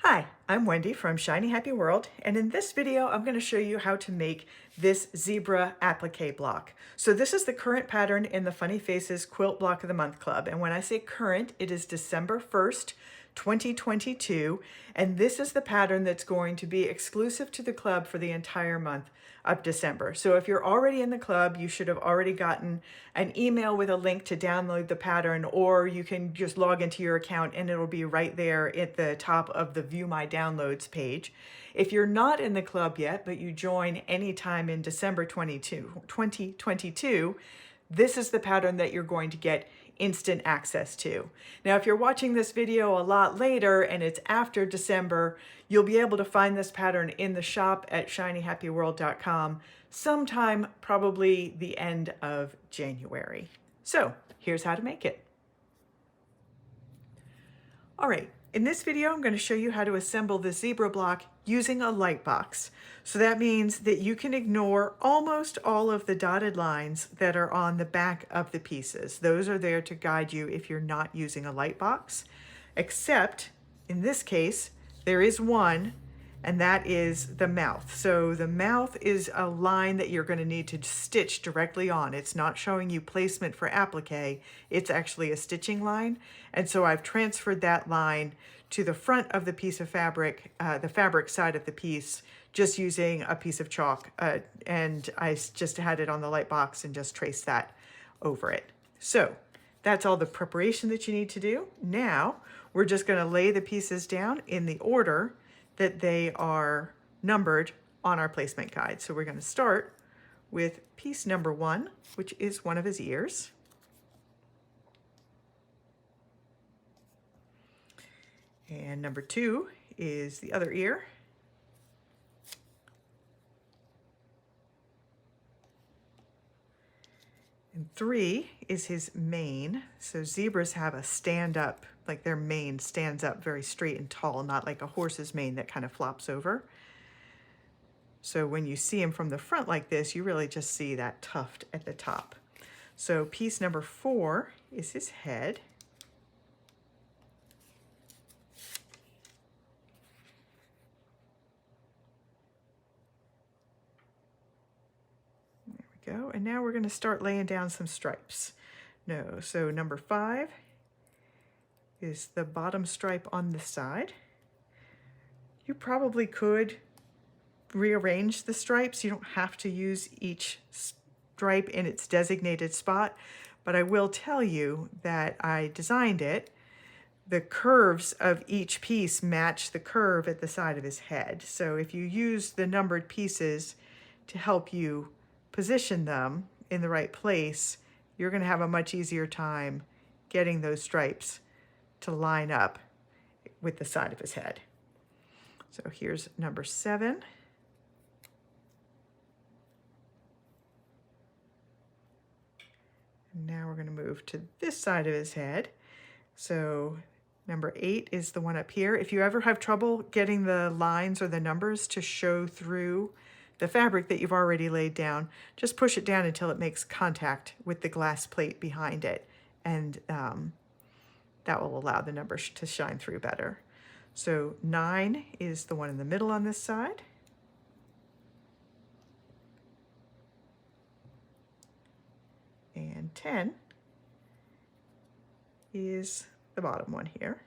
Hi, I'm Wendy from Shiny Happy World, and in this video I'm going to show you how to make this zebra applique block. So this is the current pattern in the Funny Faces Quilt Block of the Month Club, and when I say current, it is December 1st, 2022, and this is the pattern that's going to be exclusive to the club for the entire month of December. So if you're already in the club, you should have already gotten an email with a link to download the pattern, or you can just log into your account and it'll be right there at the top of the View My Downloads page. If you're not in the club yet, but you join anytime in December 2022, this is the pattern that you're going to get instant access to. Now, if you're watching this video a lot later and it's after December, you'll be able to find this pattern in the shop at shinyhappyworld.com sometime probably the end of January. So here's how to make it. All right, in this video, I'm going to show you how to assemble the zebra block using a Lightbox. So that means that you can ignore almost all of the dotted lines that are on the back of the pieces. Those are there to guide you if you're not using a Lightbox, except in this case, there is one, and that is the mouth. So the mouth is a line that you're going to need to stitch directly on. It's not showing you placement for applique, it's actually a stitching line. And so I've transferred that line to the front of the piece of fabric, the fabric side of the piece, just using a piece of chalk. And I just had it on the Lightbox and just traced that over it. So that's all the preparation that you need to do. Now we're just going to lay the pieces down in the order that they are numbered on our placement guide. So we're going to start with piece number 1, which is one of his ears. And number 2 is the other ear. And 3 is his mane. So zebras have a stand up, like their mane stands up very straight and tall, not like a horse's mane that kind of flops over. So when you see him from the front like this, you really just see that tuft at the top. So piece number 4 is his head. There we go. And now we're going to start laying down some stripes. No, so number 5 is the bottom stripe on this side. You probably could rearrange the stripes. You don't have to use each stripe in its designated spot, but I will tell you that I designed it. The curves of each piece match the curve at the side of his head. So if you use the numbered pieces to help you position them in the right place, you're going to have a much easier time getting those stripes to line up with the side of his head. So here's number 7. And now we're going to move to this side of his head. So number 8 is the one up here. If you ever have trouble getting the lines or the numbers to show through the fabric that you've already laid down, just push it down until it makes contact with the glass plate behind it, and that will allow the numbers to shine through better. So 9 is the one in the middle on this side. And 10 is the bottom one here.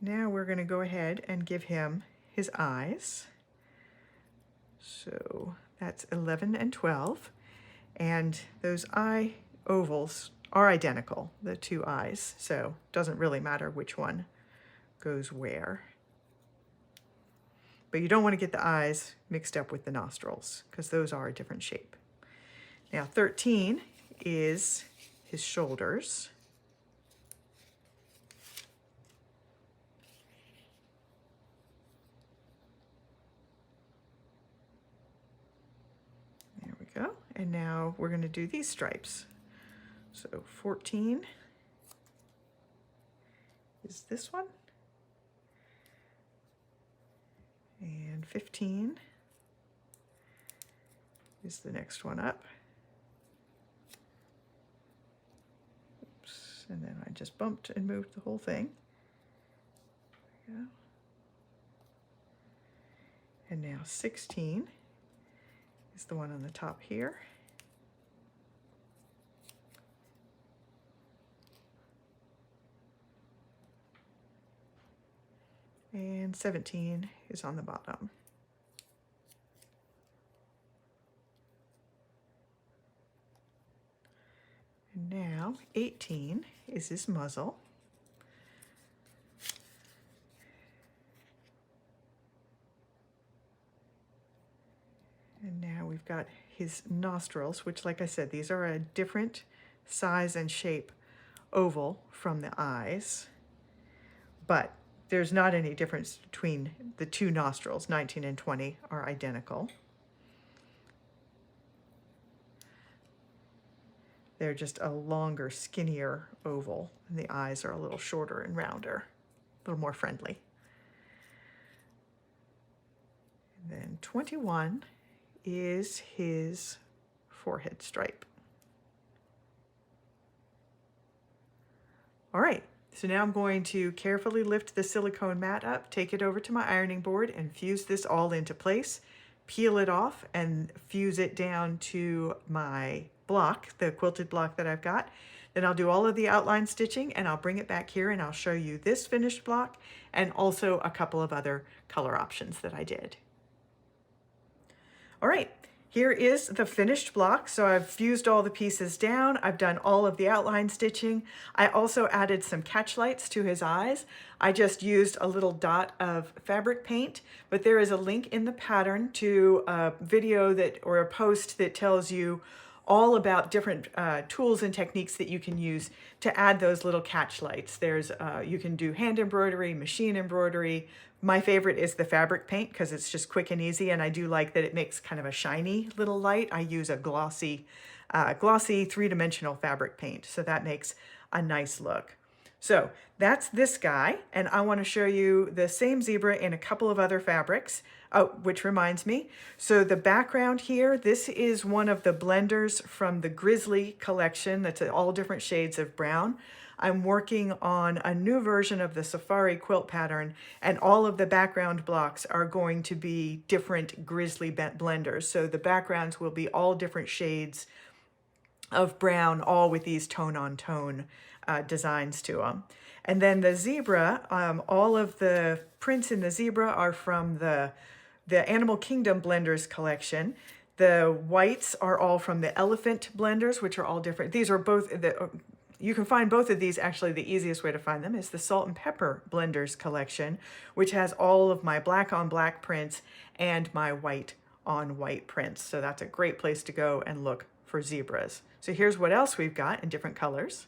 Now we're going to go ahead and give him his eyes. So that's 11 and 12. And those eye ovals are identical, the 2 eyes. So it doesn't really matter which one goes where. But you don't want to get the eyes mixed up with the nostrils, because those are a different shape. Now 13 is his shoulders. There we go. And now we're going to do these stripes. So 14 is this one. And 15 is the next one up. and then I just bumped and moved the whole thing. There we go. And now 16 is the one on the top here. And 17 is on the bottom. And now 18 is his muzzle. And now we've got his nostrils, which, like I said, these are a different size and shape oval from the eyes, but there's not any difference between the two nostrils. 19 and 20 are identical. They're just a longer, skinnier oval, and the eyes are a little shorter and rounder, a little more friendly. And then 21 is his forehead stripe. All right, so now I'm going to carefully lift the silicone mat up, take it over to my ironing board, and fuse this all into place, peel it off, and fuse it down to my block, the quilted block that I've got. Then I'll do all of the outline stitching, and I'll bring it back here and I'll show you this finished block and also a couple of other color options that I did. All right, here is the finished block. So I've fused all the pieces down. I've done all of the outline stitching. I also added some catch lights to his eyes. I just used a little dot of fabric paint, but there is a link in the pattern to a video or a post that tells you all about different tools and techniques that you can use to add those little catch lights. You can do hand embroidery, machine embroidery. My favorite is the fabric paint because it's just quick and easy, and I do like that it makes kind of a shiny little light. I use a glossy three-dimensional fabric paint, so that makes a nice look. So that's this guy, and I want to show you the same zebra in a couple of other fabrics. Oh, which reminds me, so the background here, this is one of the blenders from the Grizzly collection. That's all different shades of brown. I'm working on a new version of the Safari quilt pattern, and all of the background blocks are going to be different Grizzly blenders. So the backgrounds will be all different shades of brown, all with these tone-on-tone designs to them. And then the zebra, all of the prints in the zebra are from the Animal Kingdom blenders collection. The whites are all from the elephant blenders, which are all different. These are both, you can find both of these. Actually, the easiest way to find them is the Salt and Pepper blenders collection, which has all of my black on black prints and my white on white prints. So that's a great place to go and look for zebras. So here's what else we've got in different colors.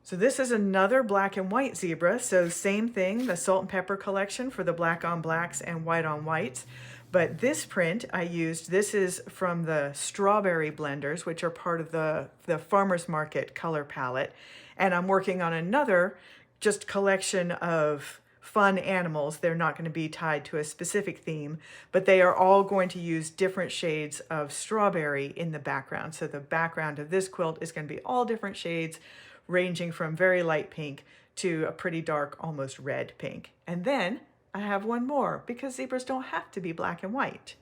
So this is another black and white zebra. So same thing, the Salt and Pepper collection for the black on blacks and white on whites. But this print I used, this is from the Strawberry blenders, which are part of the Farmer's Market color palette. And I'm working on another just collection of fun animals. They're not going to be tied to a specific theme, but they are all going to use different shades of strawberry in the background. So the background of this quilt is going to be all different shades, ranging from very light pink to a pretty dark, almost red pink. And then I have one more because zebras don't have to be black and white.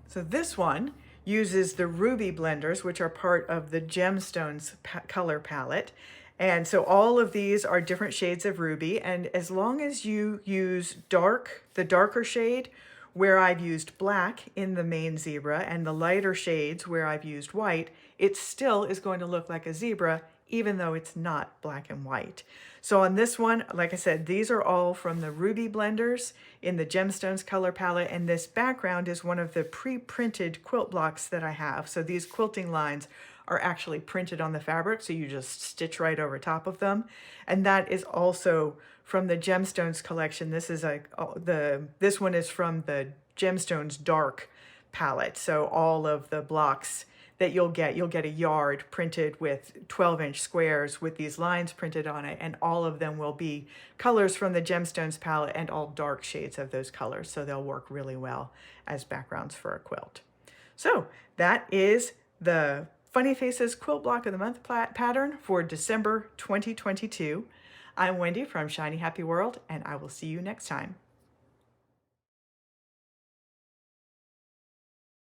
So this one uses the Ruby blenders, which are part of the Gemstones color palette. And so all of these are different shades of ruby. And as long as you use the darker shade where I've used black in the main zebra and the lighter shades where I've used white, it still is going to look like a zebra, even though it's not black and white. So on this one, like I said, these are all from the Ruby blenders in the Gemstones color palette, and this background is one of the pre-printed quilt blocks that I have. So these quilting lines are actually printed on the fabric, so you just stitch right over top of them. And that is also from the Gemstones collection. This is this one is from the Gemstones Dark palette. So all of the blocks that you'll get a yard printed with 12-inch squares with these lines printed on it, and all of them will be colors from the Gemstones palette and all dark shades of those colors, so they'll work really well as backgrounds for a quilt. So that is the Funny Faces Quilt Block of the Month pattern for December 2022. I'm Wendy from Shiny Happy World, and I will see you next time.